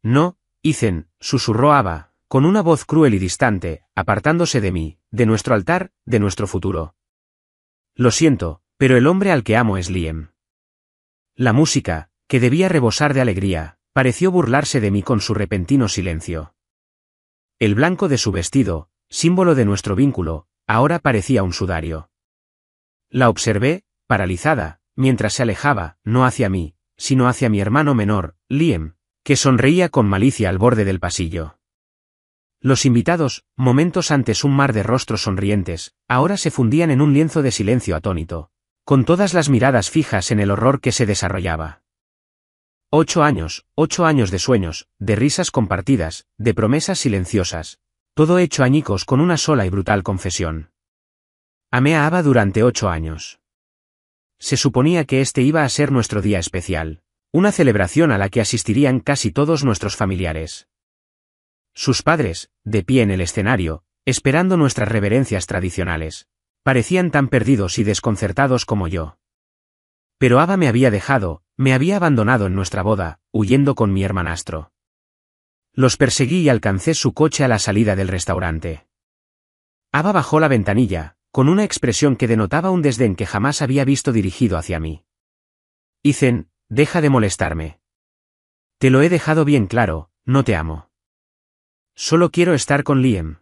No, Ethan, susurró Ava, con una voz cruel y distante, apartándose de mí, de nuestro altar, de nuestro futuro. Lo siento, pero el hombre al que amo es Liam. La música, que debía rebosar de alegría, pareció burlarse de mí con su repentino silencio. El blanco de su vestido, símbolo de nuestro vínculo, ahora parecía un sudario. La observé, paralizada, mientras se alejaba, no hacia mí, sino hacia mi hermano menor, Liam, que sonreía con malicia al borde del pasillo. Los invitados, momentos antes un mar de rostros sonrientes, ahora se fundían en un lienzo de silencio atónito, con todas las miradas fijas en el horror que se desarrollaba. 8 años de sueños, de risas compartidas, de promesas silenciosas, todo hecho añicos con una sola y brutal confesión. Amé a Ava durante 8 años. Se suponía que este iba a ser nuestro día especial, una celebración a la que asistirían casi todos nuestros familiares. Sus padres, de pie en el escenario, esperando nuestras reverencias tradicionales, parecían tan perdidos y desconcertados como yo. Pero Ava me había dejado, me había abandonado en nuestra boda, huyendo con mi hermanastro. Los perseguí y alcancé su coche a la salida del restaurante. Ava bajó la ventanilla, con una expresión que denotaba un desdén que jamás había visto dirigido hacia mí. Ethan, deja de molestarme. Te lo he dejado bien claro, no te amo. Solo quiero estar con Liam.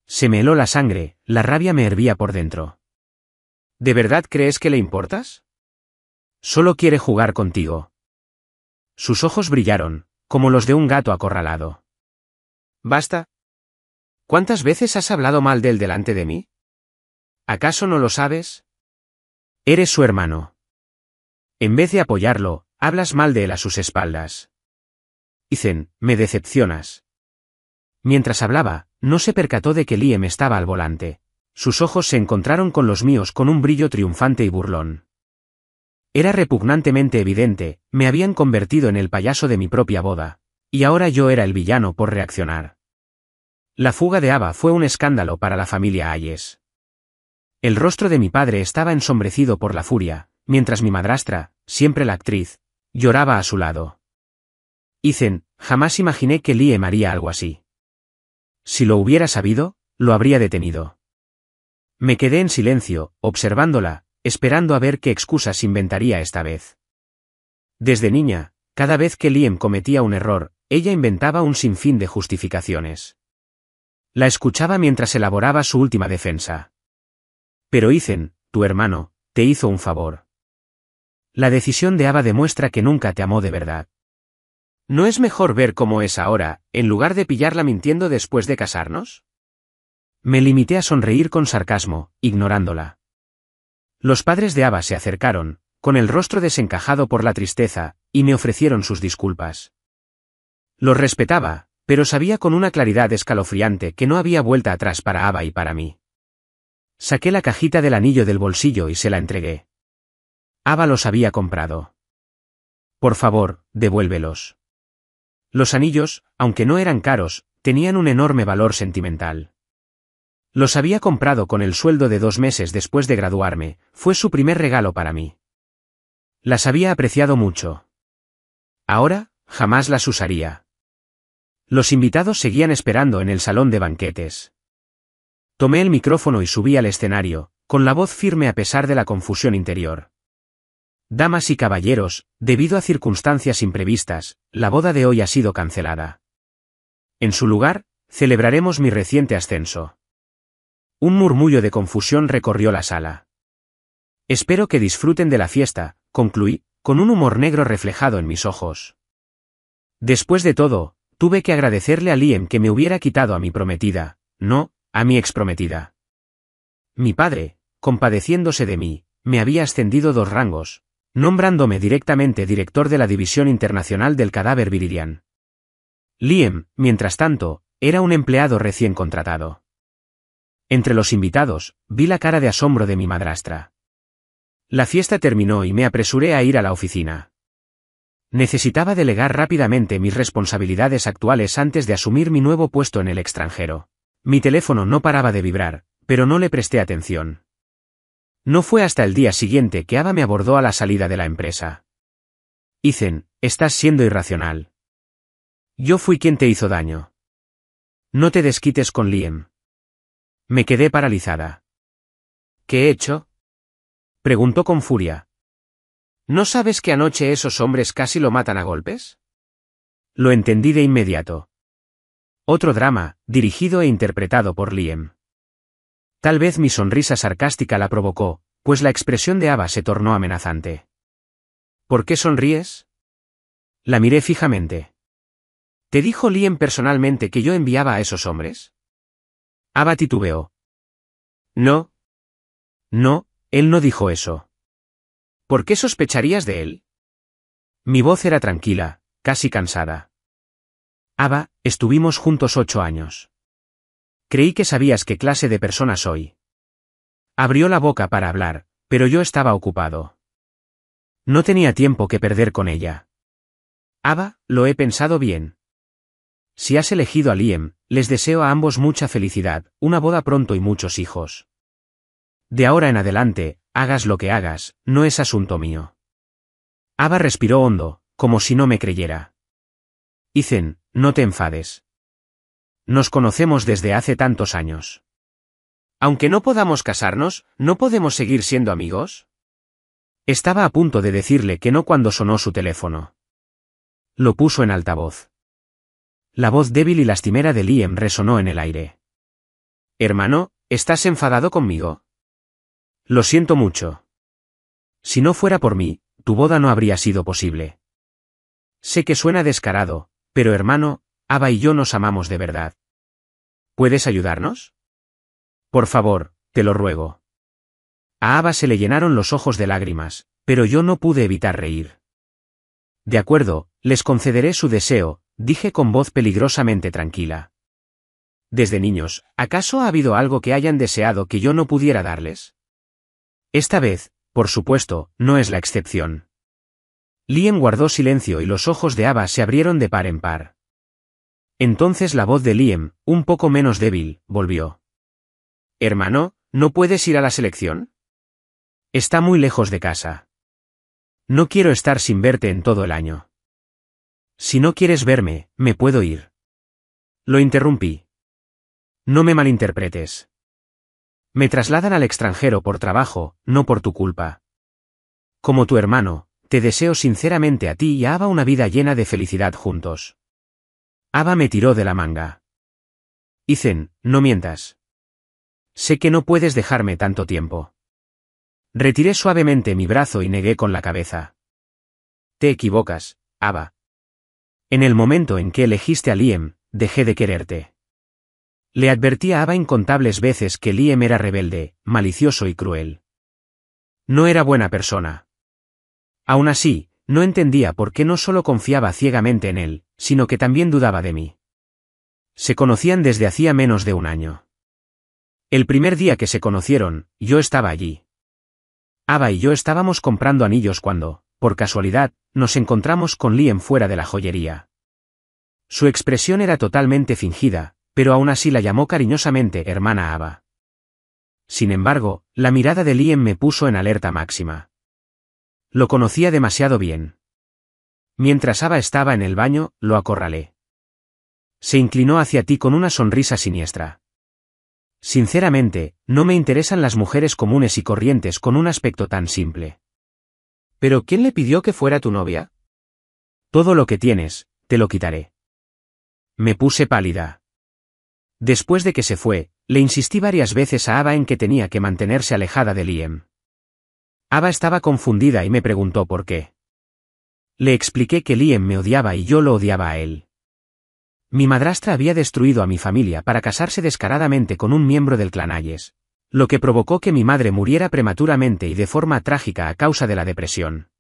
Se me heló la sangre, la rabia me hervía por dentro. ¿De verdad crees que le importas? Solo quiere jugar contigo. Sus ojos brillaron, como los de un gato acorralado. ¿Basta? ¿Cuántas veces has hablado mal de él delante de mí? ¿Acaso no lo sabes? Eres su hermano. En vez de apoyarlo, hablas mal de él a sus espaldas. Ethan, me decepcionas. Mientras hablaba, no se percató de que Liam estaba al volante. Sus ojos se encontraron con los míos con un brillo triunfante y burlón. Era repugnantemente evidente, me habían convertido en el payaso de mi propia boda, y ahora yo era el villano por reaccionar. La fuga de Ava fue un escándalo para la familia Hayes. El rostro de mi padre estaba ensombrecido por la furia, mientras mi madrastra, siempre la actriz, lloraba a su lado. Ethan, jamás imaginé que Liam haría algo así. Si lo hubiera sabido, lo habría detenido. Me quedé en silencio, observándola, esperando a ver qué excusas inventaría esta vez. Desde niña, cada vez que Liam cometía un error, ella inventaba un sinfín de justificaciones. La escuchaba mientras elaboraba su última defensa. Pero Ethan, tu hermano, te hizo un favor. La decisión de Ava demuestra que nunca te amó de verdad. ¿No es mejor ver cómo es ahora, en lugar de pillarla mintiendo después de casarnos? Me limité a sonreír con sarcasmo, ignorándola. Los padres de Ava se acercaron, con el rostro desencajado por la tristeza, y me ofrecieron sus disculpas. Los respetaba, pero sabía con una claridad escalofriante que no había vuelta atrás para Ava y para mí. Saqué la cajita del anillo del bolsillo y se la entregué. Ava los había comprado. Por favor, devuélvelos. Los anillos, aunque no eran caros, tenían un enorme valor sentimental. Los había comprado con el sueldo de 2 meses después de graduarme, fue su primer regalo para mí. Las había apreciado mucho. Ahora, jamás las usaría. Los invitados seguían esperando en el salón de banquetes. Tomé el micrófono y subí al escenario, con la voz firme a pesar de la confusión interior. Damas y caballeros, debido a circunstancias imprevistas, la boda de hoy ha sido cancelada. En su lugar, celebraremos mi reciente ascenso. Un murmullo de confusión recorrió la sala. Espero que disfruten de la fiesta, concluí, con un humor negro reflejado en mis ojos. Después de todo, tuve que agradecerle a Liam que me hubiera quitado a mi prometida, no, a mi exprometida. Mi padre, compadeciéndose de mí, me había ascendido 2 rangos, nombrándome directamente director de la División Internacional del Cadáver Viridian. Liam, mientras tanto, era un empleado recién contratado. Entre los invitados, vi la cara de asombro de mi madrastra. La fiesta terminó y me apresuré a ir a la oficina. Necesitaba delegar rápidamente mis responsabilidades actuales antes de asumir mi nuevo puesto en el extranjero. Mi teléfono no paraba de vibrar, pero no le presté atención. No fue hasta el día siguiente que Ava me abordó a la salida de la empresa. Ethan, estás siendo irracional. Yo fui quien te hizo daño. No te desquites con Liam. Me quedé paralizada. ¿Qué he hecho? Preguntó con furia. ¿No sabes que anoche esos hombres casi lo matan a golpes? Lo entendí de inmediato. Otro drama, dirigido e interpretado por Liam. Tal vez mi sonrisa sarcástica la provocó, pues la expresión de Ava se tornó amenazante. ¿Por qué sonríes? La miré fijamente. ¿Te dijo Liam personalmente que yo enviaba a esos hombres? Ava titubeó. No. No, él no dijo eso. ¿Por qué sospecharías de él? Mi voz era tranquila, casi cansada. Ava, estuvimos juntos 8 años. Creí que sabías qué clase de persona soy. Abrió la boca para hablar, pero yo estaba ocupado. No tenía tiempo que perder con ella. Ava, lo he pensado bien. Si has elegido a Liam, les deseo a ambos mucha felicidad, una boda pronto y muchos hijos. De ahora en adelante, hagas lo que hagas, no es asunto mío. Ava respiró hondo, como si no me creyera. Ethan, no te enfades. Nos conocemos desde hace tantos años. Aunque no podamos casarnos, ¿no podemos seguir siendo amigos? Estaba a punto de decirle que no cuando sonó su teléfono. Lo puso en altavoz. La voz débil y lastimera de Liam resonó en el aire. Hermano, ¿estás enfadado conmigo? Lo siento mucho. Si no fuera por mí, tu boda no habría sido posible. Sé que suena descarado, pero hermano, Ava y yo nos amamos de verdad. ¿Puedes ayudarnos? Por favor, te lo ruego. A Ava se le llenaron los ojos de lágrimas, pero yo no pude evitar reír. De acuerdo, les concederé su deseo, dije con voz peligrosamente tranquila. Desde niños, ¿acaso ha habido algo que hayan deseado que yo no pudiera darles? Esta vez, por supuesto, no es la excepción. Liam guardó silencio y los ojos de Ava se abrieron de par en par. Entonces la voz de Liam, un poco menos débil, volvió. Hermano, ¿no puedes ir a la selección? Está muy lejos de casa. No quiero estar sin verte en todo el año. Si no quieres verme, me puedo ir. Lo interrumpí. No me malinterpretes. Me trasladan al extranjero por trabajo, no por tu culpa. Como tu hermano, te deseo sinceramente a ti y a Ava una vida llena de felicidad juntos. Ava me tiró de la manga. Ethan, no mientas. Sé que no puedes dejarme tanto tiempo. Retiré suavemente mi brazo y negué con la cabeza. Te equivocas, Ava. En el momento en que elegiste a Liam, dejé de quererte. Le advertí a Ava incontables veces que Liam era rebelde, malicioso y cruel. No era buena persona. Aún así, no entendía por qué no solo confiaba ciegamente en él, sino que también dudaba de mí. Se conocían desde hacía menos de un año. El primer día que se conocieron, yo estaba allí. Ava y yo estábamos comprando anillos cuando, por casualidad, nos encontramos con Liam fuera de la joyería. Su expresión era totalmente fingida, pero aún así la llamó cariñosamente hermana Ava. Sin embargo, la mirada de Liam me puso en alerta máxima. Lo conocía demasiado bien. Mientras Ava estaba en el baño, lo acorralé. Se inclinó hacia ti con una sonrisa siniestra. Sinceramente, no me interesan las mujeres comunes y corrientes con un aspecto tan simple. ¿Pero quién le pidió que fuera tu novia? Todo lo que tienes, te lo quitaré. Me puse pálida. Después de que se fue, le insistí varias veces a Ava en que tenía que mantenerse alejada de Liam. Ava estaba confundida y me preguntó por qué. Le expliqué que Liam me odiaba y yo lo odiaba a él. Mi madrastra había destruido a mi familia para casarse descaradamente con un miembro del clan Ayes, lo que provocó que mi madre muriera prematuramente y de forma trágica a causa de la depresión.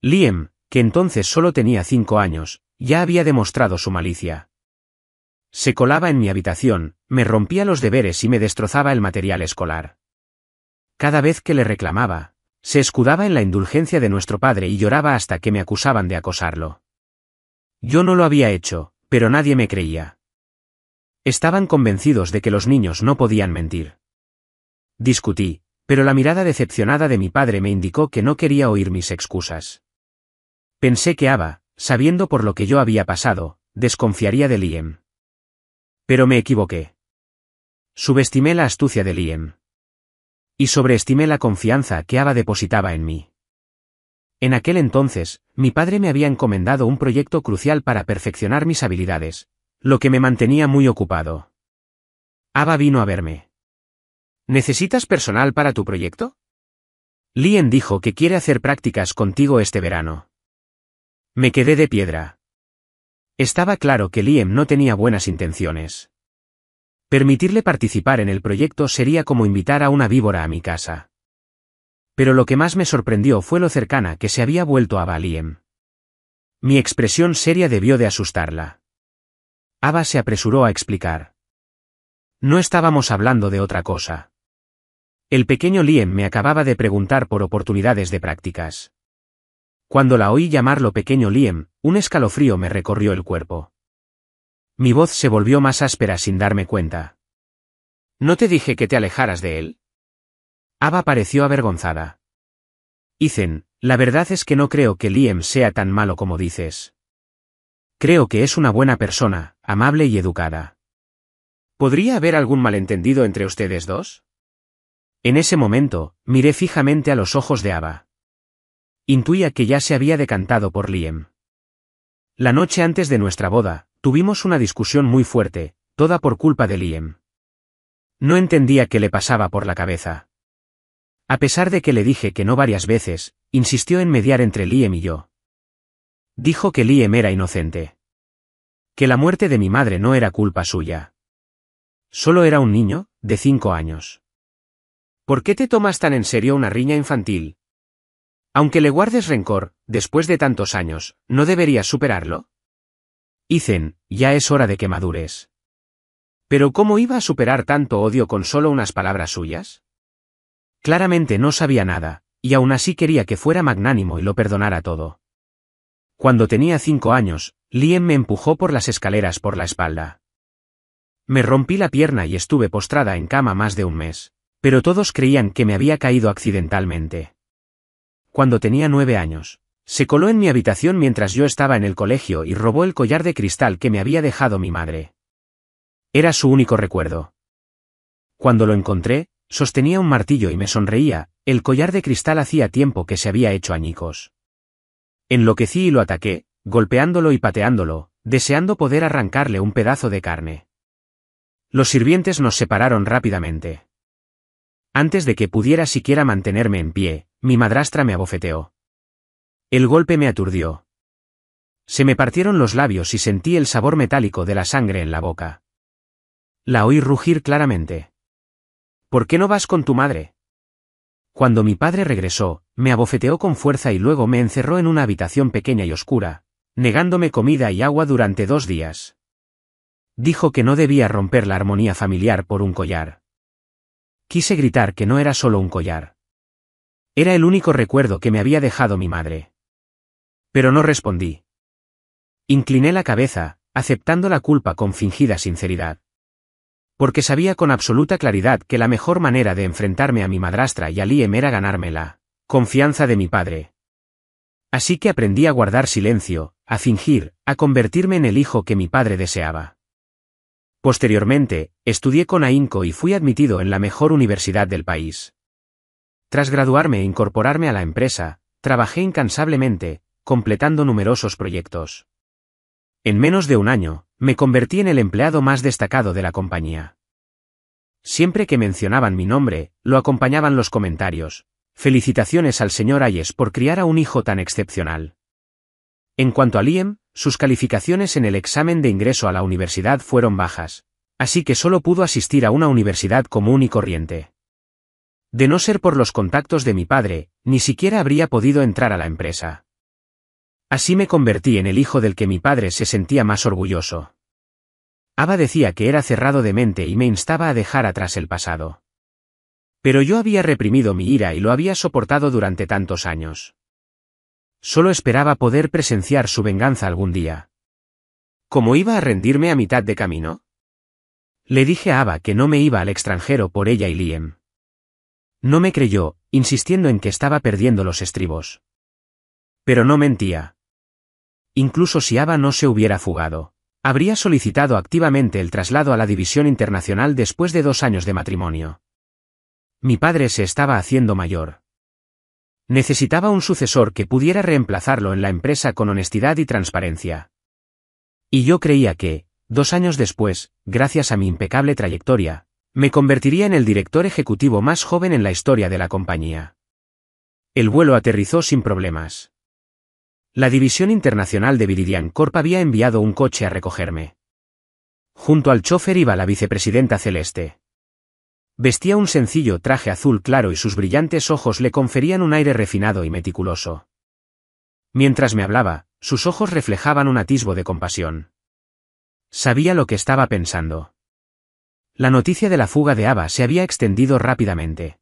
Liam, que entonces solo tenía 5 años, ya había demostrado su malicia. Se colaba en mi habitación, me rompía los deberes y me destrozaba el material escolar. Cada vez que le reclamaba, se escudaba en la indulgencia de nuestro padre y lloraba hasta que me acusaban de acosarlo. Yo no lo había hecho, pero nadie me creía. Estaban convencidos de que los niños no podían mentir. Discutí, pero la mirada decepcionada de mi padre me indicó que no quería oír mis excusas. Pensé que Ava, sabiendo por lo que yo había pasado, desconfiaría de Liam. Pero me equivoqué. Subestimé la astucia de Liam. Y sobreestimé la confianza que Ava depositaba en mí. En aquel entonces, mi padre me había encomendado un proyecto crucial para perfeccionar mis habilidades, lo que me mantenía muy ocupado. Ava vino a verme. ¿Necesitas personal para tu proyecto? Liam dijo que quiere hacer prácticas contigo este verano. Me quedé de piedra. Estaba claro que Liam no tenía buenas intenciones. Permitirle participar en el proyecto sería como invitar a una víbora a mi casa. Pero lo que más me sorprendió fue lo cercana que se había vuelto Ava a Liam. Mi expresión seria debió de asustarla. Ava se apresuró a explicar. No estábamos hablando de otra cosa. El pequeño Liam me acababa de preguntar por oportunidades de prácticas. Cuando la oí llamarlo pequeño Liam, un escalofrío me recorrió el cuerpo. Mi voz se volvió más áspera sin darme cuenta. ¿No te dije que te alejaras de él? Ava pareció avergonzada. Ethan, la verdad es que no creo que Liam sea tan malo como dices. Creo que es una buena persona, amable y educada. ¿Podría haber algún malentendido entre ustedes dos? En ese momento, miré fijamente a los ojos de Ava. Intuía que ya se había decantado por Liam. La noche antes de nuestra boda, tuvimos una discusión muy fuerte, toda por culpa de Liam. No entendía qué le pasaba por la cabeza. A pesar de que le dije que no varias veces, insistió en mediar entre Liam y yo. Dijo que Liam era inocente. Que la muerte de mi madre no era culpa suya. Solo era un niño, de 5 años. ¿Por qué te tomas tan en serio una riña infantil? Aunque le guardes rencor, después de tantos años, ¿no deberías superarlo? Ethan, ya es hora de que madures. ¿Pero cómo iba a superar tanto odio con solo unas palabras suyas? Claramente no sabía nada, y aún así quería que fuera magnánimo y lo perdonara todo. Cuando tenía 5 años, Liam me empujó por las escaleras por la espalda. Me rompí la pierna y estuve postrada en cama más de un mes, pero todos creían que me había caído accidentalmente. Cuando tenía 9 años, se coló en mi habitación mientras yo estaba en el colegio y robó el collar de cristal que me había dejado mi madre. Era su único recuerdo. Cuando lo encontré, sostenía un martillo y me sonreía, el collar de cristal hacía tiempo que se había hecho añicos. Enloquecí y lo ataqué, golpeándolo y pateándolo, deseando poder arrancarle un pedazo de carne. Los sirvientes nos separaron rápidamente. Antes de que pudiera siquiera mantenerme en pie, mi madrastra me abofeteó. El golpe me aturdió. Se me partieron los labios y sentí el sabor metálico de la sangre en la boca. La oí rugir claramente. ¿Por qué no vas con tu madre? Cuando mi padre regresó, me abofeteó con fuerza y luego me encerró en una habitación pequeña y oscura, negándome comida y agua durante 2 días. Dijo que no debía romper la armonía familiar por un collar. Quise gritar que no era solo un collar. Era el único recuerdo que me había dejado mi madre. Pero no respondí. Incliné la cabeza, aceptando la culpa con fingida sinceridad. Porque sabía con absoluta claridad que la mejor manera de enfrentarme a mi madrastra y a Liam era ganarme la confianza de mi padre. Así que aprendí a guardar silencio, a fingir, a convertirme en el hijo que mi padre deseaba. Posteriormente, estudié con ahínco y fui admitido en la mejor universidad del país. Tras graduarme e incorporarme a la empresa, trabajé incansablemente, completando numerosos proyectos. En menos de un año, me convertí en el empleado más destacado de la compañía. Siempre que mencionaban mi nombre, lo acompañaban los comentarios: felicitaciones al señor Hayes por criar a un hijo tan excepcional. En cuanto a Liam, sus calificaciones en el examen de ingreso a la universidad fueron bajas, así que solo pudo asistir a una universidad común y corriente. De no ser por los contactos de mi padre, ni siquiera habría podido entrar a la empresa. Así me convertí en el hijo del que mi padre se sentía más orgulloso. Ava decía que era cerrado de mente y me instaba a dejar atrás el pasado. Pero yo había reprimido mi ira y lo había soportado durante tantos años. Solo esperaba poder presenciar su venganza algún día. ¿Cómo iba a rendirme a mitad de camino? Le dije a Ava que no me iba al extranjero por ella y Liam. No me creyó, insistiendo en que estaba perdiendo los estribos. Pero no mentía. Incluso si Ava no se hubiera fugado, Habría solicitado activamente el traslado a la división internacional después de 2 años de matrimonio. Mi padre se estaba haciendo mayor. Necesitaba un sucesor que pudiera reemplazarlo en la empresa con honestidad y transparencia. Y yo creía que, 2 años después, gracias a mi impecable trayectoria, me convertiría en el director ejecutivo más joven en la historia de la compañía. El vuelo aterrizó sin problemas. La división internacional de Viridian Corp había enviado un coche a recogerme. Junto al chofer iba la vicepresidenta Celeste. Vestía un sencillo traje azul claro y sus brillantes ojos le conferían un aire refinado y meticuloso. Mientras me hablaba, sus ojos reflejaban un atisbo de compasión. Sabía lo que estaba pensando. La noticia de la fuga de Ava se había extendido rápidamente.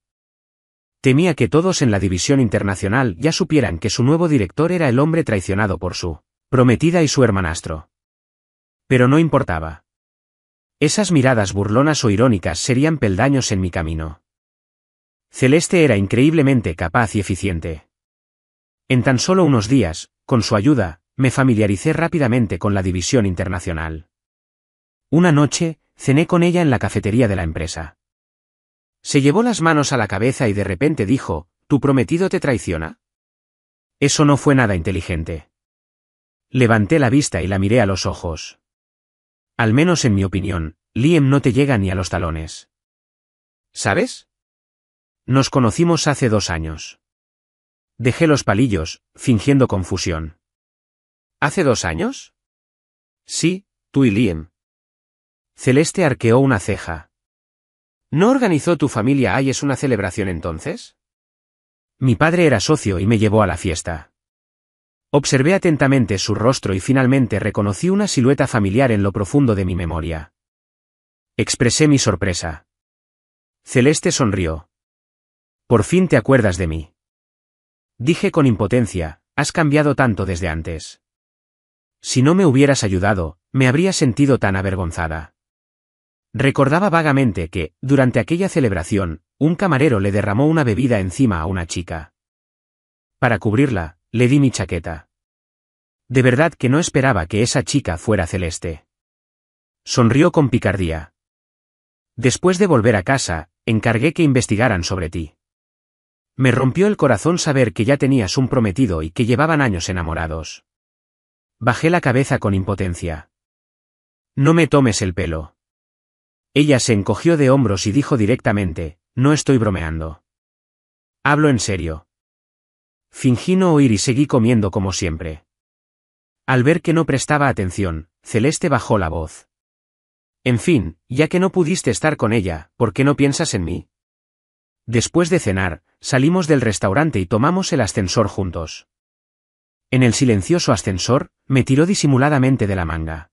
Temía que todos en la división internacional ya supieran que su nuevo director era el hombre traicionado por su prometida y su hermanastro. Pero no importaba. Esas miradas burlonas o irónicas serían peldaños en mi camino. Celeste era increíblemente capaz y eficiente. En tan solo unos días, con su ayuda, me familiaricé rápidamente con la división internacional. Una noche, cené con ella en la cafetería de la empresa. Se llevó las manos a la cabeza y de repente dijo, ¿tu prometido te traiciona? Eso no fue nada inteligente. Levanté la vista y la miré a los ojos. Al menos en mi opinión, Liam no te llega ni a los talones. ¿Sabes? Nos conocimos hace 2 años. Dejé los palillos, fingiendo confusión. ¿Hace 2 años? Sí, tú y Liam. Celeste arqueó una ceja. ¿No organizó tu familia Hayes una celebración entonces? Mi padre era socio y me llevó a la fiesta. Observé atentamente su rostro y finalmente reconocí una silueta familiar en lo profundo de mi memoria. Expresé mi sorpresa. Celeste sonrió. Por fin te acuerdas de mí. Dije con impotencia, has cambiado tanto desde antes. Si no me hubieras ayudado, me habría sentido tan avergonzada. Recordaba vagamente que, durante aquella celebración, un camarero le derramó una bebida encima a una chica. Para cubrirla, le di mi chaqueta. De verdad que no esperaba que esa chica fuera Celeste. Sonrió con picardía. Después de volver a casa, encargué que investigaran sobre ti. Me rompió el corazón saber que ya tenías un prometido y que llevaban años enamorados. Bajé la cabeza con impotencia. No me tomes el pelo. Ella se encogió de hombros y dijo directamente, no estoy bromeando. Hablo en serio. Fingí no oír y seguí comiendo como siempre. Al ver que no prestaba atención, Celeste bajó la voz. En fin, ya que no pudiste estar con ella, ¿por qué no piensas en mí? Después de cenar, salimos del restaurante y tomamos el ascensor juntos. En el silencioso ascensor, me tiró disimuladamente de la manga.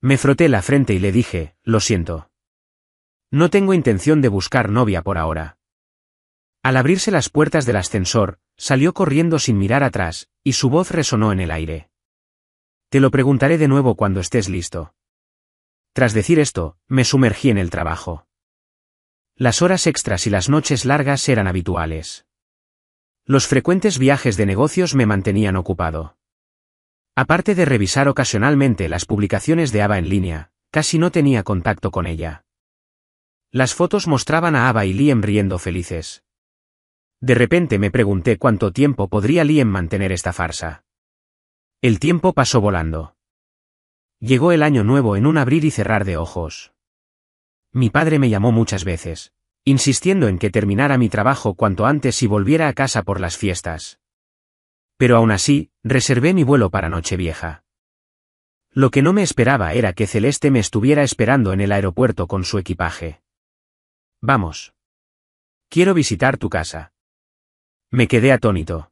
Me froté la frente y le dije, lo siento. No tengo intención de buscar novia por ahora. Al abrirse las puertas del ascensor, salió corriendo sin mirar atrás, y su voz resonó en el aire. Te lo preguntaré de nuevo cuando estés listo. Tras decir esto, me sumergí en el trabajo. Las horas extras y las noches largas eran habituales. Los frecuentes viajes de negocios me mantenían ocupado. Aparte de revisar ocasionalmente las publicaciones de Ava en línea, casi no tenía contacto con ella. Las fotos mostraban a Ava y Liam riendo felices. De repente me pregunté cuánto tiempo podría Liam mantener esta farsa. El tiempo pasó volando. Llegó el año nuevo en un abrir y cerrar de ojos. Mi padre me llamó muchas veces, insistiendo en que terminara mi trabajo cuanto antes y volviera a casa por las fiestas. Pero aún así, reservé mi vuelo para Nochevieja. Lo que no me esperaba era que Celeste me estuviera esperando en el aeropuerto con su equipaje. Vamos. Quiero visitar tu casa. Me quedé atónito.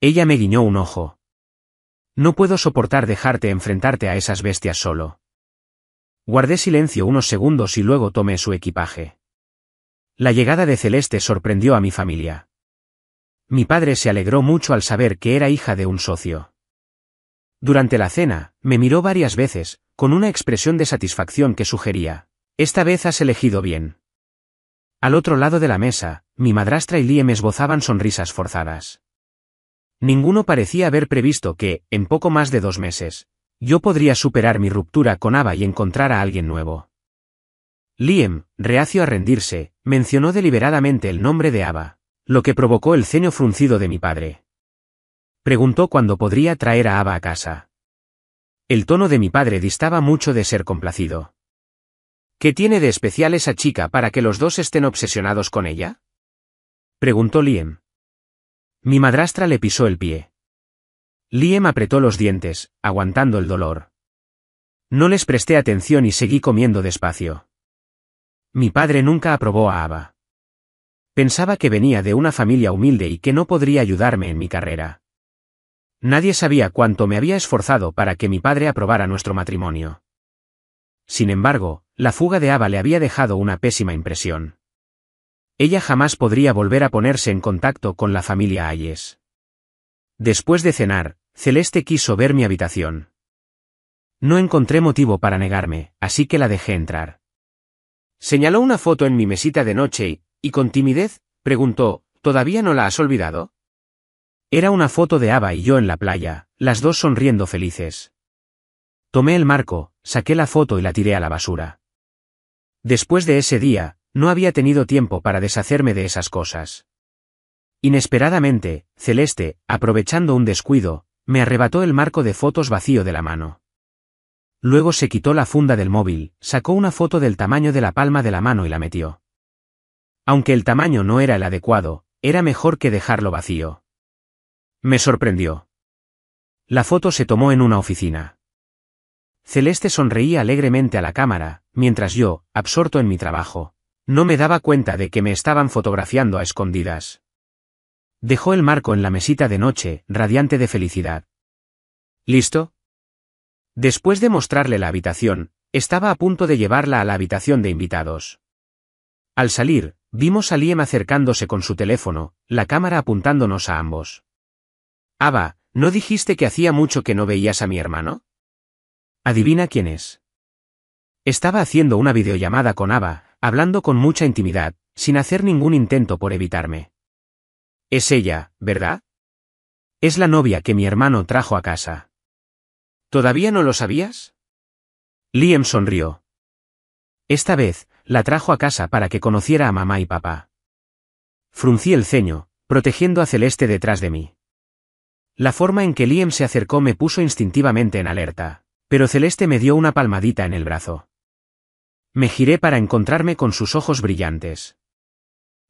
Ella me guiñó un ojo. No puedo soportar dejarte enfrentarte a esas bestias solo. Guardé silencio unos segundos y luego tomé su equipaje. La llegada de Celeste sorprendió a mi familia. Mi padre se alegró mucho al saber que era hija de un socio. Durante la cena, me miró varias veces, con una expresión de satisfacción que sugería, esta vez has elegido bien. Al otro lado de la mesa, mi madrastra y Liam esbozaban sonrisas forzadas. Ninguno parecía haber previsto que, en poco más de 2 meses, Yo podría superar mi ruptura con Ava y encontrar a alguien nuevo. Liam, reacio a rendirse, mencionó deliberadamente el nombre de Ava, lo que provocó el ceño fruncido de mi padre. Preguntó cuándo podría traer a Ava a casa. El tono de mi padre distaba mucho de ser complacido. ¿Qué tiene de especial esa chica para que los dos estén obsesionados con ella? Preguntó Liam. Mi madrastra le pisó el pie. Liam apretó los dientes, aguantando el dolor. No les presté atención y seguí comiendo despacio. Mi padre nunca aprobó a Ava. Pensaba que venía de una familia humilde y que no podría ayudarme en mi carrera. Nadie sabía cuánto me había esforzado para que mi padre aprobara nuestro matrimonio. Sin embargo, la fuga de Ava le había dejado una pésima impresión. Ella jamás podría volver a ponerse en contacto con la familia Hayes. Después de cenar, Celeste quiso ver mi habitación. No encontré motivo para negarme, así que la dejé entrar. Señaló una foto en mi mesita de noche y con timidez, preguntó, ¿todavía no la has olvidado? Era una foto de Ava y yo en la playa, las dos sonriendo felices. Tomé el marco, saqué la foto y la tiré a la basura. Después de ese día, no había tenido tiempo para deshacerme de esas cosas. Inesperadamente, Celeste, aprovechando un descuido, me arrebató el marco de fotos vacío de la mano. Luego se quitó la funda del móvil, sacó una foto del tamaño de la palma de la mano y la metió. Aunque el tamaño no era el adecuado, era mejor que dejarlo vacío. Me sorprendió. La foto se tomó en una oficina. Celeste sonreía alegremente a la cámara, mientras yo, absorto en mi trabajo, no me daba cuenta de que me estaban fotografiando a escondidas. Dejó el marco en la mesita de noche, radiante de felicidad. ¿Listo? Después de mostrarle la habitación, estaba a punto de llevarla a la habitación de invitados. Al salir, vimos a Liam acercándose con su teléfono, la cámara apuntándonos a ambos. Ava, ¿no dijiste que hacía mucho que no veías a mi hermano? ¿Adivina quién es? Estaba haciendo una videollamada con Ava, hablando con mucha intimidad, sin hacer ningún intento por evitarme. Es ella, ¿verdad? Es la novia que mi hermano trajo a casa. ¿Todavía no lo sabías? Liam sonrió. Esta vez, la trajo a casa para que conociera a mamá y papá. Fruncí el ceño, protegiendo a Celeste detrás de mí. La forma en que Liam se acercó me puso instintivamente en alerta, pero Celeste me dio una palmadita en el brazo. Me giré para encontrarme con sus ojos brillantes.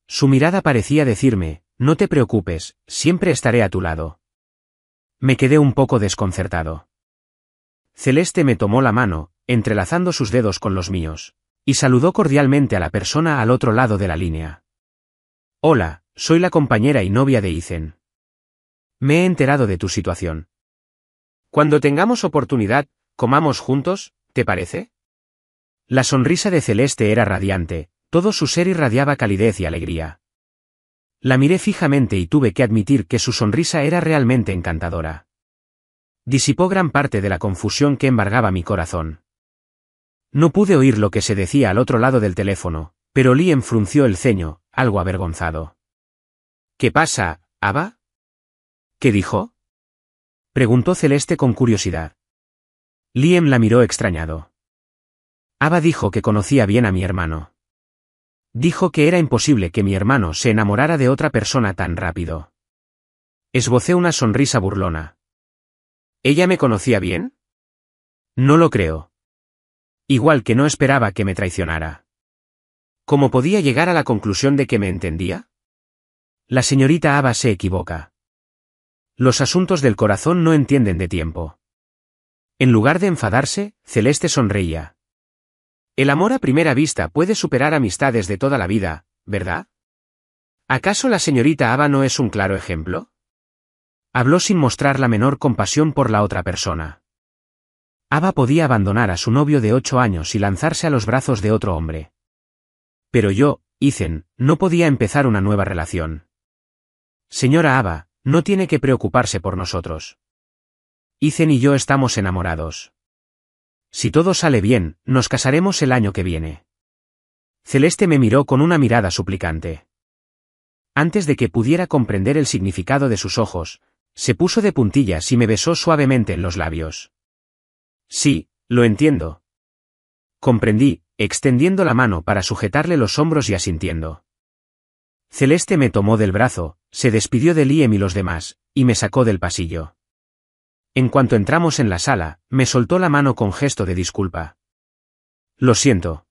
Su mirada parecía decirme, no te preocupes, siempre estaré a tu lado. Me quedé un poco desconcertado. Celeste me tomó la mano, entrelazando sus dedos con los míos, y saludó cordialmente a la persona al otro lado de la línea. Hola, soy la compañera y novia de Ethan. Me he enterado de tu situación. Cuando tengamos oportunidad, comamos juntos, ¿te parece? La sonrisa de Celeste era radiante, todo su ser irradiaba calidez y alegría. La miré fijamente y tuve que admitir que su sonrisa era realmente encantadora. Disipó gran parte de la confusión que embargaba mi corazón. No pude oír lo que se decía al otro lado del teléfono, pero Liam frunció el ceño, algo avergonzado. ¿Qué pasa, Ava? ¿Qué dijo? Preguntó Celeste con curiosidad. Liam la miró extrañado. Ava dijo que conocía bien a mi hermano. Dijo que era imposible que mi hermano se enamorara de otra persona tan rápido. Esbocé una sonrisa burlona. ¿Ella me conocía bien? No lo creo. Igual que no esperaba que me traicionara. ¿Cómo podía llegar a la conclusión de que me entendía? La señorita Ava se equivoca. Los asuntos del corazón no entienden de tiempo. En lugar de enfadarse, Celeste sonreía. El amor a primera vista puede superar amistades de toda la vida, ¿verdad? ¿Acaso la señorita Ava no es un claro ejemplo? Habló sin mostrar la menor compasión por la otra persona. Ava podía abandonar a su novio de 8 años y lanzarse a los brazos de otro hombre. Pero yo, Ethan, no podía empezar una nueva relación. Señora Ava, no tiene que preocuparse por nosotros. Ethan y yo estamos enamorados. Si todo sale bien, nos casaremos el año que viene. Celeste me miró con una mirada suplicante. Antes de que pudiera comprender el significado de sus ojos, se puso de puntillas y me besó suavemente en los labios. Sí, lo entiendo. Comprendí, extendiendo la mano para sujetarle los hombros y asintiendo. Celeste me tomó del brazo, se despidió de Liam y los demás, y me sacó del pasillo. En cuanto entramos en la sala, me soltó la mano con gesto de disculpa. Lo siento.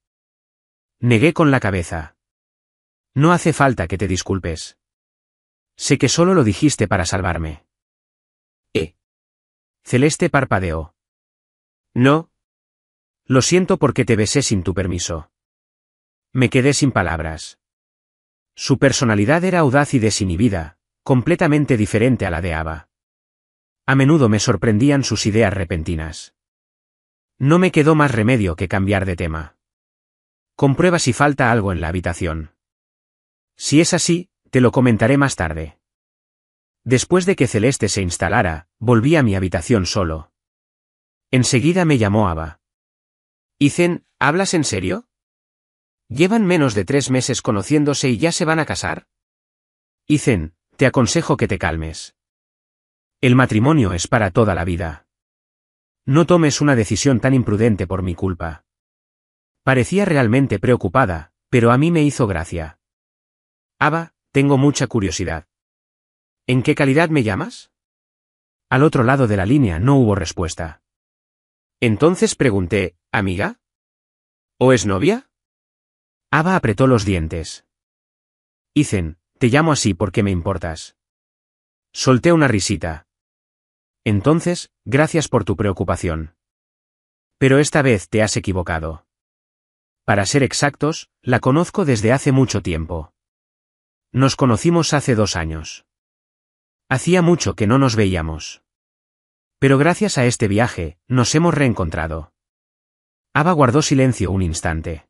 Negué con la cabeza. No hace falta que te disculpes. Sé que solo lo dijiste para salvarme. Celeste parpadeó. No. Lo siento porque te besé sin tu permiso. Me quedé sin palabras. Su personalidad era audaz y desinhibida, completamente diferente a la de Ava. A menudo me sorprendían sus ideas repentinas. No me quedó más remedio que cambiar de tema. Comprueba si falta algo en la habitación. Si es así, te lo comentaré más tarde. Después de que Celeste se instalara, volví a mi habitación solo. Enseguida me llamó Ava. Ethan, ¿hablas en serio? ¿Llevan menos de 3 meses conociéndose y ya se van a casar? Ethan, te aconsejo que te calmes. El matrimonio es para toda la vida. No tomes una decisión tan imprudente por mi culpa. Parecía realmente preocupada, pero a mí me hizo gracia. Ava, tengo mucha curiosidad. ¿En qué calidad me llamas? Al otro lado de la línea no hubo respuesta. Entonces pregunté, ¿amiga? ¿O es novia? Ava apretó los dientes. Ethan, te llamo así porque me importas. Solté una risita. Entonces, gracias por tu preocupación. Pero esta vez te has equivocado. Para ser exactos, la conozco desde hace mucho tiempo. Nos conocimos hace 2 años. Hacía mucho que no nos veíamos. Pero gracias a este viaje, nos hemos reencontrado. Ava guardó silencio un instante.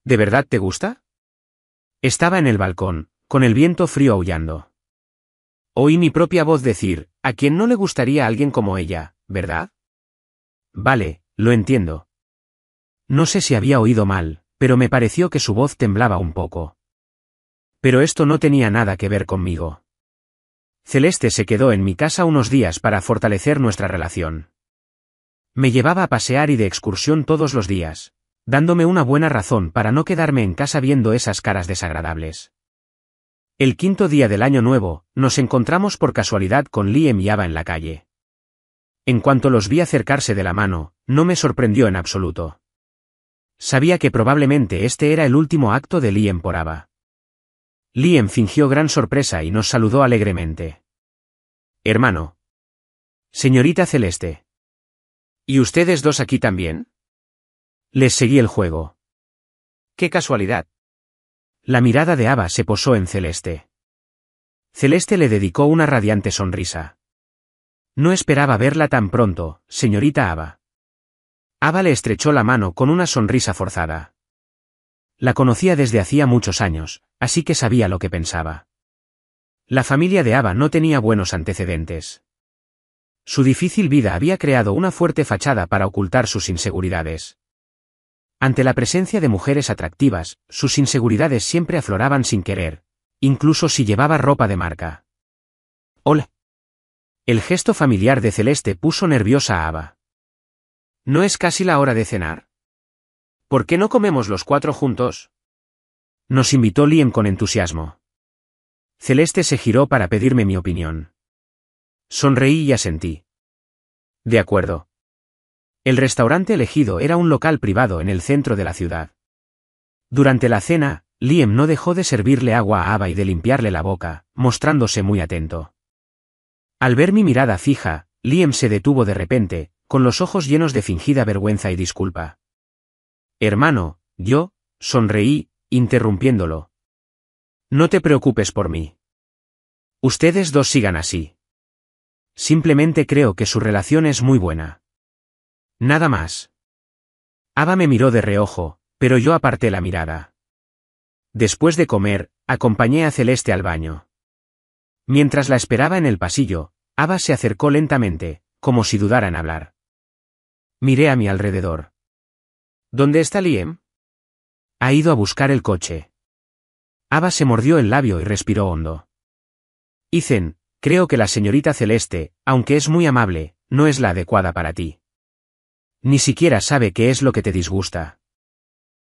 ¿De verdad te gusta? Estaba en el balcón, con el viento frío aullando. Oí mi propia voz decir, ¿a quién no le gustaría a alguien como ella, verdad? Vale, lo entiendo. No sé si había oído mal, pero me pareció que su voz temblaba un poco. Pero esto no tenía nada que ver conmigo. Celeste se quedó en mi casa unos días para fortalecer nuestra relación. Me llevaba a pasear y de excursión todos los días, dándome una buena razón para no quedarme en casa viendo esas caras desagradables. El 5.º día del año nuevo, nos encontramos por casualidad con Liam y Ava en la calle. En cuanto los vi acercarse de la mano, no me sorprendió en absoluto. Sabía que probablemente este era el último acto de Liam por Ava. Liam fingió gran sorpresa y nos saludó alegremente. Hermano. Señorita Celeste. ¿Y ustedes dos aquí también? Les seguí el juego. ¡Qué casualidad! La mirada de Ava se posó en Celeste. Celeste le dedicó una radiante sonrisa. No esperaba verla tan pronto, señorita Ava. Ava le estrechó la mano con una sonrisa forzada. La conocía desde hacía muchos años, así que sabía lo que pensaba. La familia de Ava no tenía buenos antecedentes. Su difícil vida había creado una fuerte fachada para ocultar sus inseguridades. Ante la presencia de mujeres atractivas, sus inseguridades siempre afloraban sin querer, incluso si llevaba ropa de marca. Hola. El gesto familiar de Celeste puso nerviosa a Ava. ¿No es casi la hora de cenar? ¿Por qué no comemos los 4 juntos? Nos invitó Liam con entusiasmo. Celeste se giró para pedirme mi opinión. Sonreí y asentí. De acuerdo. El restaurante elegido era un local privado en el centro de la ciudad. Durante la cena, Liam no dejó de servirle agua a Ava y de limpiarle la boca, mostrándose muy atento. Al ver mi mirada fija, Liam se detuvo de repente, con los ojos llenos de fingida vergüenza y disculpa. Hermano, yo, sonreí, interrumpiéndolo. No te preocupes por mí. Ustedes dos sigan así. Simplemente creo que su relación es muy buena. Nada más. Ava me miró de reojo, pero yo aparté la mirada. Después de comer, acompañé a Celeste al baño. Mientras la esperaba en el pasillo, Ava se acercó lentamente, como si dudara en hablar. Miré a mi alrededor. ¿Dónde está Liam? Ha ido a buscar el coche. Ava se mordió el labio y respiró hondo. Ethan, creo que la señorita Celeste, aunque es muy amable, no es la adecuada para ti. Ni siquiera sabe qué es lo que te disgusta.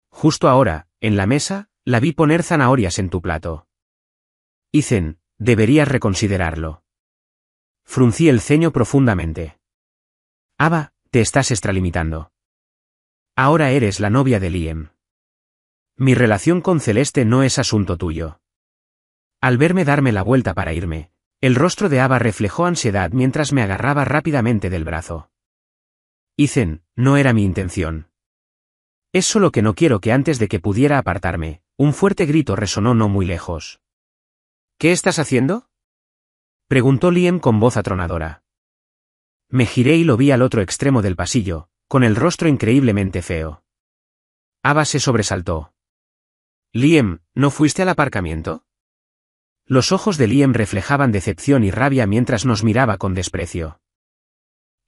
Justo ahora, en la mesa, la vi poner zanahorias en tu plato. Ethan, deberías reconsiderarlo. Fruncí el ceño profundamente. Ava, te estás extralimitando. Ahora eres la novia de Liam. Mi relación con Celeste no es asunto tuyo. Al verme darme la vuelta para irme, el rostro de Ava reflejó ansiedad mientras me agarraba rápidamente del brazo. Ethan, no era mi intención. Es solo que no quiero que antes de que pudiera apartarme, un fuerte grito resonó no muy lejos. ¿Qué estás haciendo?, preguntó Liam con voz atronadora. Me giré y lo vi al otro extremo del pasillo, con el rostro increíblemente feo. Ava se sobresaltó. Liam, ¿no fuiste al aparcamiento? Los ojos de Liam reflejaban decepción y rabia mientras nos miraba con desprecio.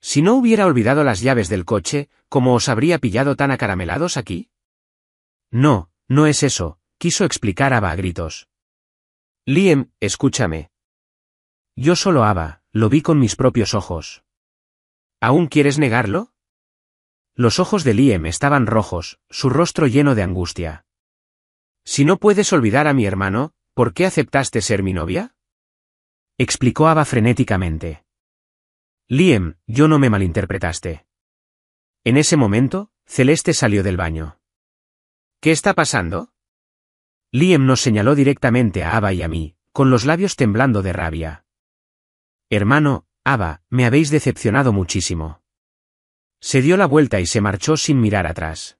Si no hubiera olvidado las llaves del coche, ¿cómo os habría pillado tan acaramelados aquí? No, no es eso, quiso explicar Ava a gritos. Liam, escúchame. Yo solo Ava, lo vi con mis propios ojos. ¿Aún quieres negarlo? Los ojos de Liam estaban rojos, su rostro lleno de angustia. Si no puedes olvidar a mi hermano, ¿por qué aceptaste ser mi novia?, explicó Ava frenéticamente. Liam, yo no me malinterpretaste. En ese momento, Celeste salió del baño. ¿Qué está pasando? Liam nos señaló directamente a Ava y a mí, con los labios temblando de rabia. Hermano, Ava, me habéis decepcionado muchísimo. Se dio la vuelta y se marchó sin mirar atrás.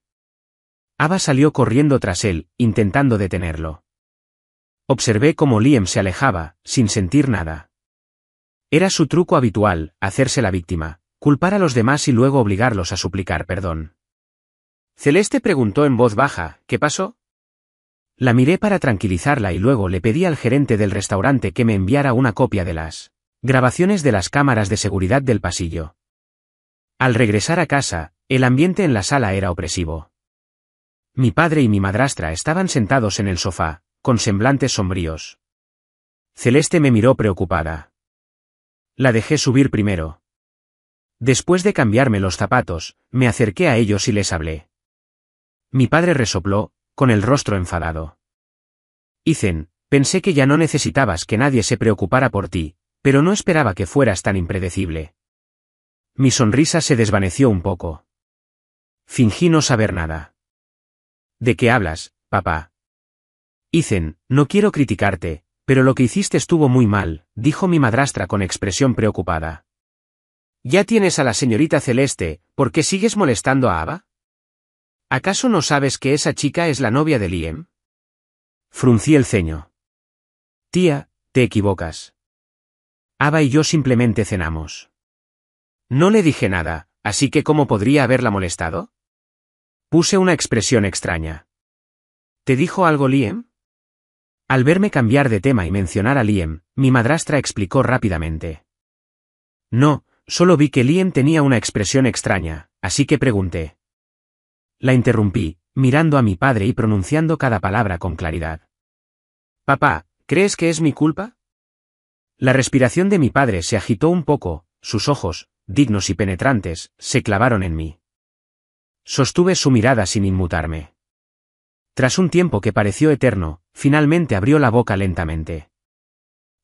Ava salió corriendo tras él, intentando detenerlo. Observé cómo Liam se alejaba, sin sentir nada. Era su truco habitual, hacerse la víctima, culpar a los demás y luego obligarlos a suplicar perdón. Celeste preguntó en voz baja, ¿qué pasó? La miré para tranquilizarla y luego le pedí al gerente del restaurante que me enviara una copia de las grabaciones de las cámaras de seguridad del pasillo. Al regresar a casa, el ambiente en la sala era opresivo. Mi padre y mi madrastra estaban sentados en el sofá, con semblantes sombríos. Celeste me miró preocupada. La dejé subir primero. Después de cambiarme los zapatos, me acerqué a ellos y les hablé. Mi padre resopló, con el rostro enfadado. Ethan, pensé que ya no necesitabas que nadie se preocupara por ti, pero no esperaba que fueras tan impredecible. Mi sonrisa se desvaneció un poco. Fingí no saber nada. ¿De qué hablas, papá? Ethan, no quiero criticarte, pero lo que hiciste estuvo muy mal, dijo mi madrastra con expresión preocupada. Ya tienes a la señorita Celeste, ¿por qué sigues molestando a Ava? ¿Acaso no sabes que esa chica es la novia de Liam? Fruncí el ceño. Tía, te equivocas. Ava y yo simplemente cenamos. No le dije nada, así que ¿cómo podría haberla molestado? Puse una expresión extraña. ¿Te dijo algo Liam? Al verme cambiar de tema y mencionar a Liam, mi madrastra explicó rápidamente. No, solo vi que Liam tenía una expresión extraña, así que pregunté. La interrumpí, mirando a mi padre y pronunciando cada palabra con claridad. Papá, ¿crees que es mi culpa? La respiración de mi padre se agitó un poco, sus ojos, dignos y penetrantes, se clavaron en mí. Sostuve su mirada sin inmutarme. Tras un tiempo que pareció eterno, finalmente abrió la boca lentamente.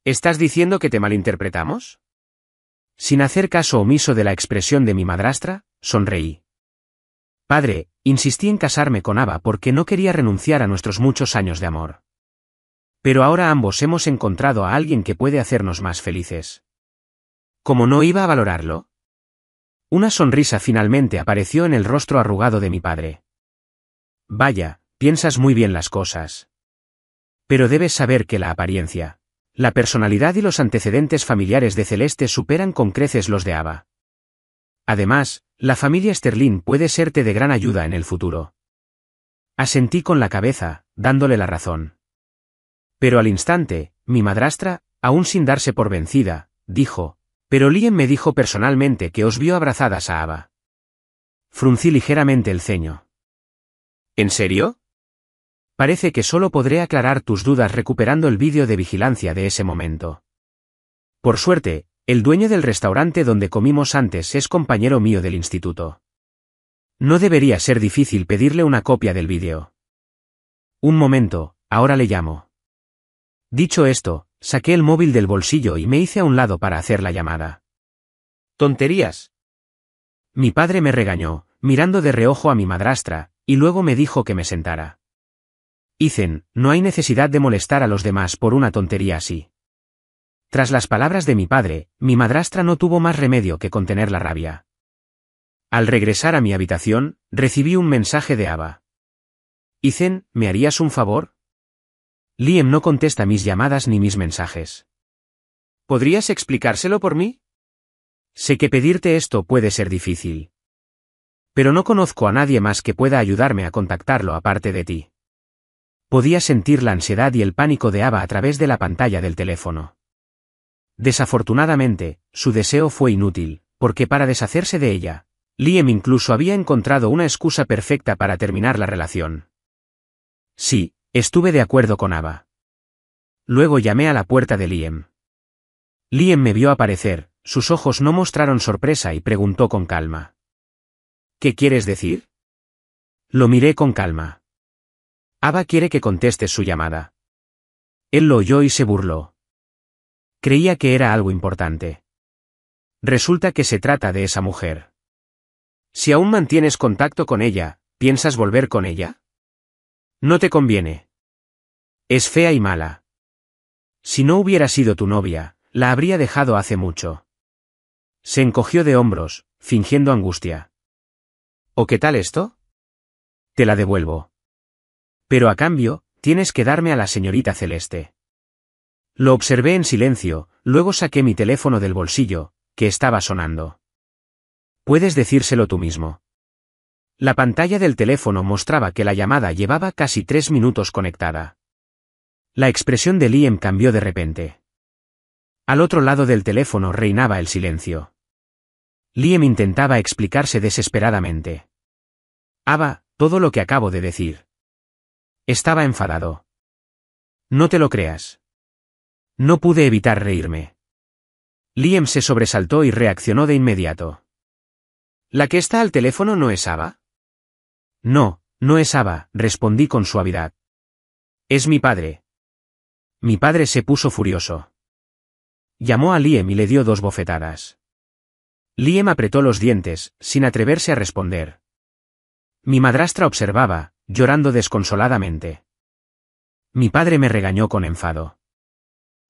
¿Estás diciendo que te malinterpretamos? Sin hacer caso omiso de la expresión de mi madrastra, sonreí. Padre, insistí en casarme con Ava porque no quería renunciar a nuestros muchos años de amor. Pero ahora ambos hemos encontrado a alguien que puede hacernos más felices. ¿Cómo no iba a valorarlo? Una sonrisa finalmente apareció en el rostro arrugado de mi padre. Vaya, piensas muy bien las cosas. Pero debes saber que la apariencia, la personalidad y los antecedentes familiares de Celeste superan con creces los de Ava. Además, la familia Sterling puede serte de gran ayuda en el futuro. Asentí con la cabeza, dándole la razón. Pero al instante, mi madrastra, aún sin darse por vencida, dijo, pero Liam me dijo personalmente que os vio abrazadas a Ava. Fruncí ligeramente el ceño. ¿En serio? Parece que solo podré aclarar tus dudas recuperando el vídeo de vigilancia de ese momento. Por suerte, el dueño del restaurante donde comimos antes es compañero mío del instituto. No debería ser difícil pedirle una copia del vídeo. Un momento, ahora le llamo. Dicho esto, saqué el móvil del bolsillo y me hice a un lado para hacer la llamada. Tonterías. Mi padre me regañó, mirando de reojo a mi madrastra, y luego me dijo que me sentara. Ethan, no hay necesidad de molestar a los demás por una tontería así. Tras las palabras de mi padre, mi madrastra no tuvo más remedio que contener la rabia. Al regresar a mi habitación, recibí un mensaje de Ava. Ethan, ¿me harías un favor? Liam no contesta mis llamadas ni mis mensajes. ¿Podrías explicárselo por mí? Sé que pedirte esto puede ser difícil. Pero no conozco a nadie más que pueda ayudarme a contactarlo aparte de ti. Podía sentir la ansiedad y el pánico de Ava a través de la pantalla del teléfono. Desafortunadamente, su deseo fue inútil, porque para deshacerse de ella, Liam incluso había encontrado una excusa perfecta para terminar la relación. Sí, estuve de acuerdo con Ava. Luego llamé a la puerta de Liam. Liam me vio aparecer, sus ojos no mostraron sorpresa y preguntó con calma. ¿Qué quieres decir? Lo miré con calma. Ava quiere que contestes su llamada. Él lo oyó y se burló. Creía que era algo importante. Resulta que se trata de esa mujer. Si aún mantienes contacto con ella, ¿piensas volver con ella? No te conviene. Es fea y mala. Si no hubiera sido tu novia, la habría dejado hace mucho. Se encogió de hombros, fingiendo angustia. ¿O qué tal esto? Te la devuelvo. Pero a cambio, tienes que darme a la señorita Celeste. Lo observé en silencio, luego saqué mi teléfono del bolsillo, que estaba sonando. Puedes decírselo tú mismo. La pantalla del teléfono mostraba que la llamada llevaba casi 3 minutos conectada. La expresión de Liam cambió de repente. Al otro lado del teléfono reinaba el silencio. Liam intentaba explicarse desesperadamente. Ava, todo lo que acabo de decir. Estaba enfadado. No te lo creas. No pude evitar reírme. Liam se sobresaltó y reaccionó de inmediato. ¿La que está al teléfono no es Ava? No, no es Ava, respondí con suavidad. Es mi padre. Mi padre se puso furioso. Llamó a Liam y le dio 2 bofetadas. Liam apretó los dientes, sin atreverse a responder. Mi madrastra observaba, llorando desconsoladamente. Mi padre me regañó con enfado.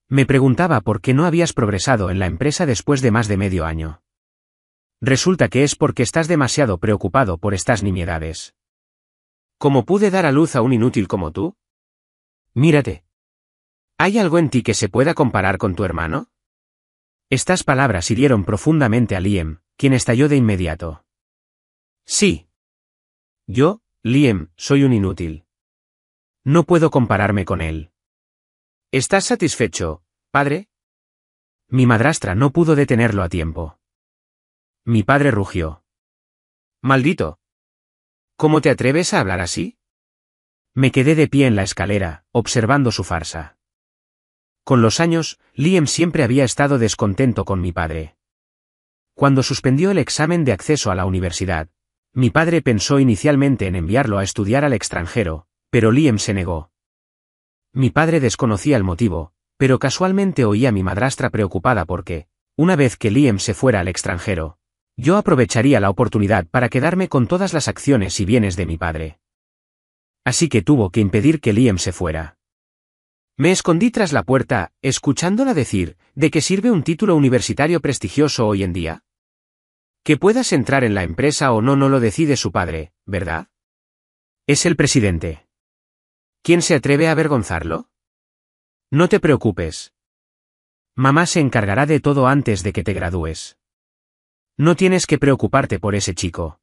Me preguntaba por qué no habías progresado en la empresa después de más de medio año. Resulta que es porque estás demasiado preocupado por estas nimiedades. ¿Cómo pude dar a luz a un inútil como tú? Mírate. ¿Hay algo en ti que se pueda comparar con tu hermano? Estas palabras hirieron profundamente a Liam, quien estalló de inmediato. Sí. Yo, Liam, soy un inútil. No puedo compararme con él. ¿Estás satisfecho, padre? Mi madrastra no pudo detenerlo a tiempo. Mi padre rugió. Maldito. ¿Cómo te atreves a hablar así? Me quedé de pie en la escalera, observando su farsa. Con los años, Liam siempre había estado descontento con mi padre. Cuando suspendió el examen de acceso a la universidad, mi padre pensó inicialmente en enviarlo a estudiar al extranjero, pero Liam se negó. Mi padre desconocía el motivo, pero casualmente oí a mi madrastra preocupada porque, una vez que Liam se fuera al extranjero, yo aprovecharía la oportunidad para quedarme con todas las acciones y bienes de mi padre. Así que tuvo que impedir que Liam se fuera. Me escondí tras la puerta, escuchándola decir, ¿de qué sirve un título universitario prestigioso hoy en día? Que puedas entrar en la empresa o no lo decide su padre, ¿verdad? Es el presidente. ¿Quién se atreve a avergonzarlo? No te preocupes. Mamá se encargará de todo antes de que te gradúes. No tienes que preocuparte por ese chico.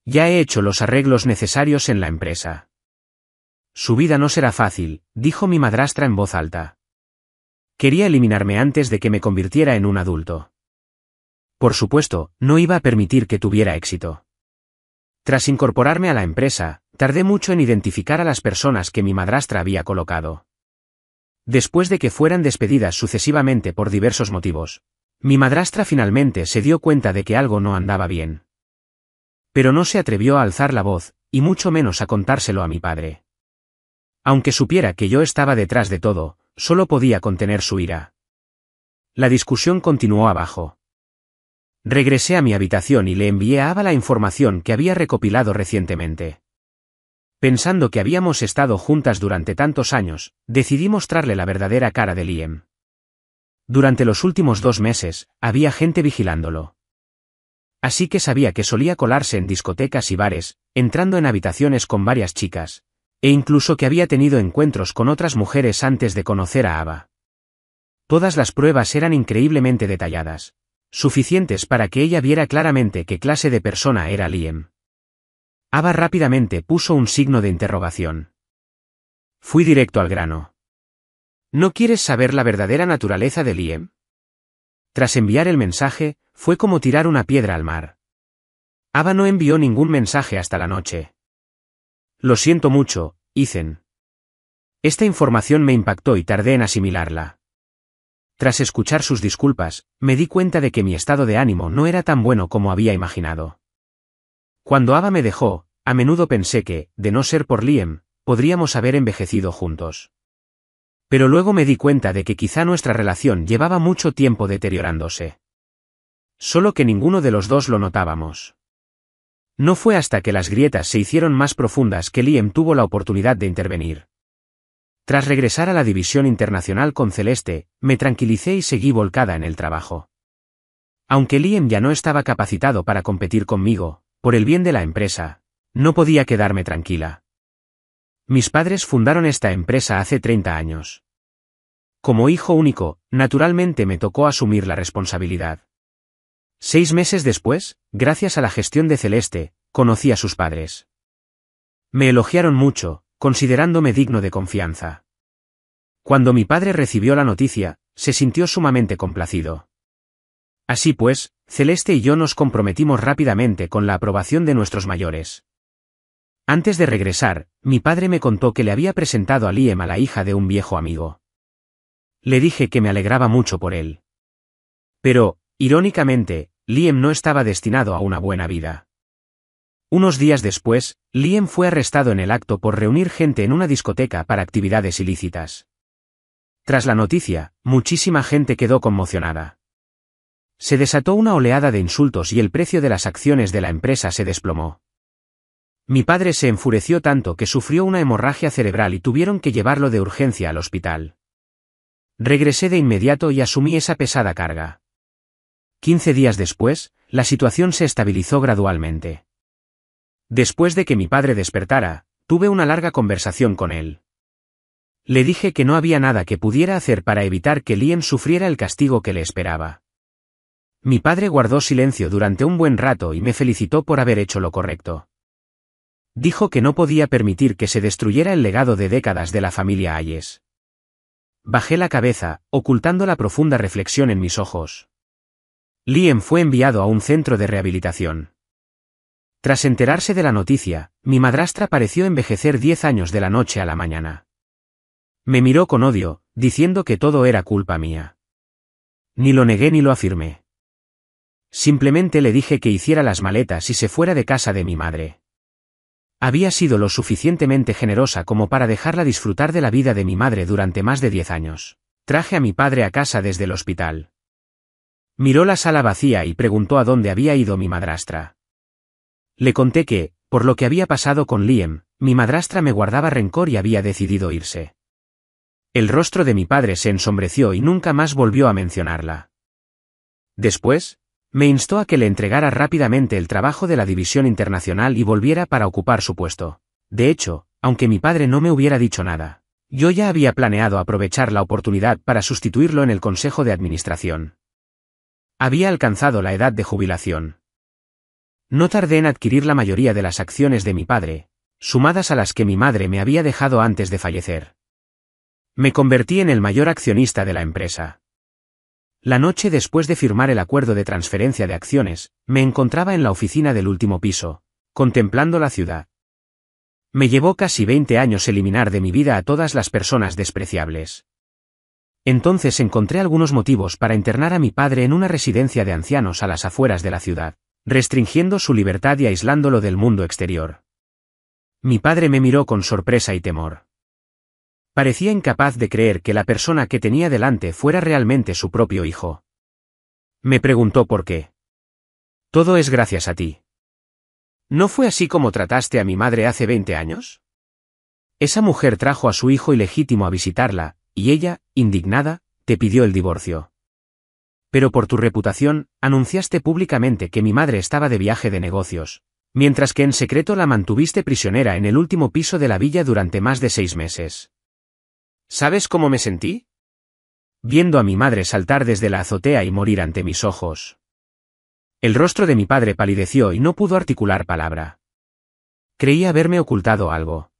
Ya he hecho los arreglos necesarios en la empresa. Su vida no será fácil, dijo mi madrastra en voz alta. Quería eliminarme antes de que me convirtiera en un adulto. Por supuesto, no iba a permitir que tuviera éxito. Tras incorporarme a la empresa, tardé mucho en identificar a las personas que mi madrastra había colocado. Después de que fueran despedidas sucesivamente por diversos motivos, mi madrastra finalmente se dio cuenta de que algo no andaba bien. Pero no se atrevió a alzar la voz, y mucho menos a contárselo a mi padre. Aunque supiera que yo estaba detrás de todo, solo podía contener su ira. La discusión continuó abajo. Regresé a mi habitación y le envié a Ava la información que había recopilado recientemente. Pensando que habíamos estado juntas durante tantos años, decidí mostrarle la verdadera cara de Liam. Durante los últimos 2 meses, había gente vigilándolo. Así que sabía que solía colarse en discotecas y bares, entrando en habitaciones con varias chicas, e incluso que había tenido encuentros con otras mujeres antes de conocer a Ava. Todas las pruebas eran increíblemente detalladas, suficientes para que ella viera claramente qué clase de persona era Liam. Ava rápidamente puso un signo de interrogación. Fui directo al grano. ¿No quieres saber la verdadera naturaleza de Liam? Tras enviar el mensaje, fue como tirar una piedra al mar. Ava no envió ningún mensaje hasta la noche. Lo siento mucho, Ethan. Esta información me impactó y tardé en asimilarla. Tras escuchar sus disculpas, me di cuenta de que mi estado de ánimo no era tan bueno como había imaginado. Cuando Ava me dejó, a menudo pensé que, de no ser por Liam, podríamos haber envejecido juntos. Pero luego me di cuenta de que quizá nuestra relación llevaba mucho tiempo deteriorándose. Solo que ninguno de los dos lo notábamos. No fue hasta que las grietas se hicieron más profundas que Liam tuvo la oportunidad de intervenir. Tras regresar a la división internacional con Celeste, me tranquilicé y seguí volcada en el trabajo. Aunque Liam ya no estaba capacitado para competir conmigo, por el bien de la empresa, no podía quedarme tranquila. Mis padres fundaron esta empresa hace 30 años. Como hijo único, naturalmente me tocó asumir la responsabilidad. 6 meses después, gracias a la gestión de Celeste, conocí a sus padres. Me elogiaron mucho, considerándome digno de confianza. Cuando mi padre recibió la noticia, se sintió sumamente complacido. Así pues, Celeste y yo nos comprometimos rápidamente con la aprobación de nuestros mayores. Antes de regresar, mi padre me contó que le había presentado a Liam a la hija de un viejo amigo. Le dije que me alegraba mucho por él. Pero, irónicamente, Liam no estaba destinado a una buena vida. Unos días después, Liam fue arrestado en el acto por reunir gente en una discoteca para actividades ilícitas. Tras la noticia, muchísima gente quedó conmocionada. Se desató una oleada de insultos y el precio de las acciones de la empresa se desplomó. Mi padre se enfureció tanto que sufrió una hemorragia cerebral y tuvieron que llevarlo de urgencia al hospital. Regresé de inmediato y asumí esa pesada carga. 15 días después, la situación se estabilizó gradualmente. Después de que mi padre despertara, tuve una larga conversación con él. Le dije que no había nada que pudiera hacer para evitar que Liam sufriera el castigo que le esperaba. Mi padre guardó silencio durante un buen rato y me felicitó por haber hecho lo correcto. Dijo que no podía permitir que se destruyera el legado de décadas de la familia Hayes. Bajé la cabeza, ocultando la profunda reflexión en mis ojos. Liam fue enviado a un centro de rehabilitación. Tras enterarse de la noticia, mi madrastra pareció envejecer 10 años de la noche a la mañana. Me miró con odio, diciendo que todo era culpa mía. Ni lo negué ni lo afirmé. Simplemente le dije que hiciera las maletas y se fuera de casa de mi madre. Había sido lo suficientemente generosa como para dejarla disfrutar de la vida de mi madre durante más de 10 años. Traje a mi padre a casa desde el hospital. Miró la sala vacía y preguntó a dónde había ido mi madrastra. Le conté que, por lo que había pasado con Liam, mi madrastra me guardaba rencor y había decidido irse. El rostro de mi padre se ensombreció y nunca más volvió a mencionarla. Después, me instó a que le entregara rápidamente el trabajo de la división internacional y volviera para ocupar su puesto. De hecho, aunque mi padre no me hubiera dicho nada, yo ya había planeado aprovechar la oportunidad para sustituirlo en el consejo de administración. Había alcanzado la edad de jubilación. No tardé en adquirir la mayoría de las acciones de mi padre, sumadas a las que mi madre me había dejado antes de fallecer. Me convertí en el mayor accionista de la empresa. La noche después de firmar el acuerdo de transferencia de acciones, me encontraba en la oficina del último piso, contemplando la ciudad. Me llevó casi 20 años eliminar de mi vida a todas las personas despreciables. Entonces encontré algunos motivos para internar a mi padre en una residencia de ancianos a las afueras de la ciudad. restringiendo su libertad y aislándolo del mundo exterior. Mi padre me miró con sorpresa y temor. Parecía incapaz de creer que la persona que tenía delante fuera realmente su propio hijo. Me preguntó por qué. Todo es gracias a ti. ¿No fue así como trataste a mi madre hace 20 años? Esa mujer trajo a su hijo ilegítimo a visitarla, y ella, indignada, te pidió el divorcio. Pero por tu reputación, anunciaste públicamente que mi madre estaba de viaje de negocios, mientras que en secreto la mantuviste prisionera en el último piso de la villa durante más de 6 meses. ¿Sabes cómo me sentí? Viendo a mi madre saltar desde la azotea y morir ante mis ojos. El rostro de mi padre palideció y no pudo articular palabra. Creía haberme ocultado algo.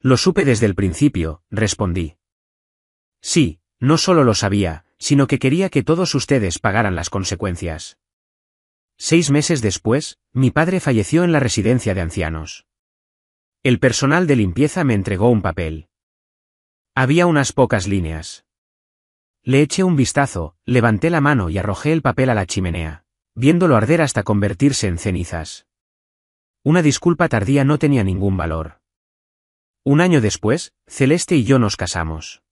Lo supe desde el principio, respondí. Sí, no solo lo sabía, sino que quería que todos ustedes pagaran las consecuencias. 6 meses después, mi padre falleció en la residencia de ancianos. El personal de limpieza me entregó un papel. Había unas pocas líneas. Le eché un vistazo, levanté la mano y arrojé el papel a la chimenea, viéndolo arder hasta convertirse en cenizas. Una disculpa tardía no tenía ningún valor. Un año después, Celeste y yo nos casamos.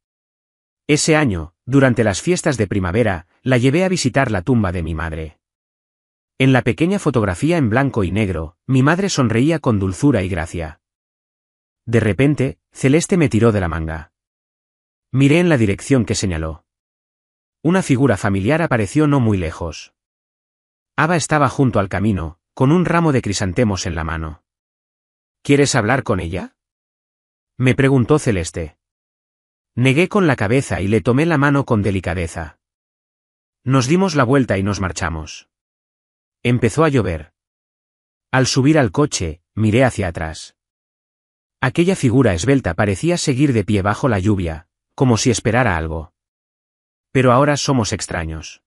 Ese año, durante las fiestas de primavera, la llevé a visitar la tumba de mi madre. En la pequeña fotografía en blanco y negro, mi madre sonreía con dulzura y gracia. De repente, Celeste me tiró de la manga. Miré en la dirección que señaló. Una figura familiar apareció no muy lejos. Ava estaba junto al camino, con un ramo de crisantemos en la mano. ¿Quieres hablar con ella?, me preguntó Celeste. Negué con la cabeza y le tomé la mano con delicadeza. Nos dimos la vuelta y nos marchamos. Empezó a llover. Al subir al coche, miré hacia atrás. Aquella figura esbelta parecía seguir de pie bajo la lluvia, como si esperara algo. Pero ahora somos extraños.